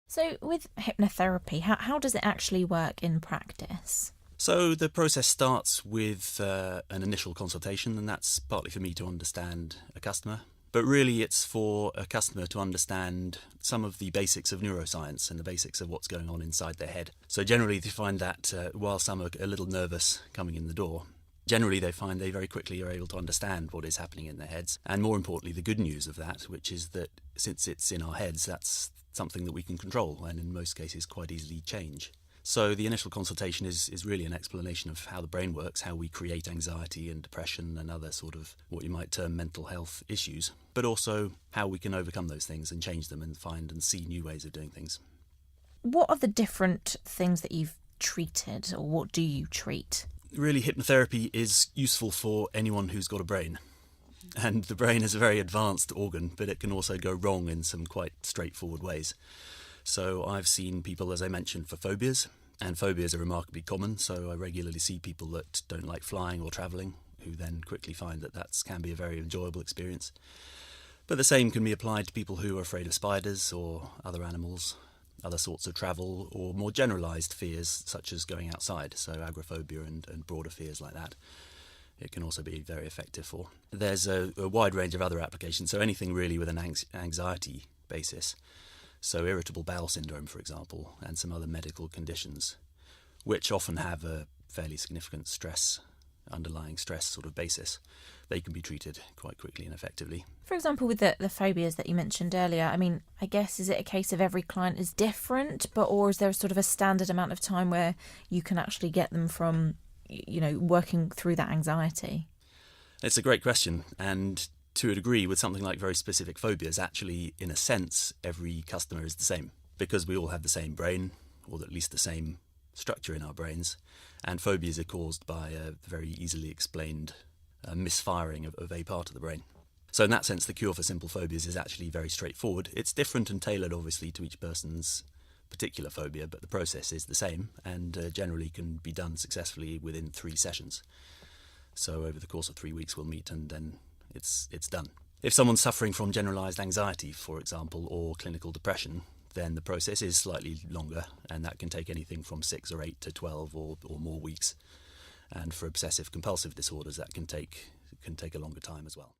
So, with hypnotherapy, how does it actually work in practice? So the process starts with an initial consultation, and that's partly for me to understand a customer. But really, it's for a customer to understand some of the basics of neuroscience and the basics of what's going on inside their head. So generally, they find that while some are a little nervous coming in the door, generally they find they very quickly are able to understand what is happening in their heads. And more importantly, the good news of that, which is that since it's in our heads, that's something that we can control and in most cases quite easily change. So the initial consultation is really an explanation of how the brain works, how we create anxiety and depression and other sort of what you might term mental health issues, but also how we can overcome those things and change them and find and see new ways of doing things. What are the different things that you've treated, or what do you treat? Really, hypnotherapy is useful for anyone who's got a brain. And the brain is a very advanced organ, but it can also go wrong in some quite straightforward ways. So I've seen people, as I mentioned, for phobias, and phobias are remarkably common, so I regularly see people that don't like flying or travelling, who then quickly find that can be a very enjoyable experience. But the same can be applied to people who are afraid of spiders or other animals, other sorts of travel, or more generalised fears such as going outside, so agoraphobia and broader fears like that. It can also be very effective for. There's a wide range of other applications, so anything really with an anxiety basis. So irritable bowel syndrome, for example, and some other medical conditions, which often have a fairly significant underlying stress sort of basis, they can be treated quite quickly and effectively. For example, with the phobias that you mentioned earlier, I mean, I guess, is it a case of every client is different, or is there sort of a standard amount of time where you can actually get them from, working through that anxiety? It's a great question, and to a degree, with something like very specific phobias, actually, in a sense, every customer is the same, because we all have the same brain, or at least the same structure in our brains, and phobias are caused by a very easily explained misfiring of a part of the brain. So in that sense, the cure for simple phobias is actually very straightforward. It's different and tailored, obviously, to each person's particular phobia, but the process is the same, and generally can be done successfully within 3 sessions. So over the course of 3 weeks, we'll meet, and then it's done. If someone's suffering from generalised anxiety, for example, or clinical depression, then the process is slightly longer, and that can take anything from 6 or 8 to 12 or more weeks. And for obsessive compulsive disorders, that can take a longer time as well.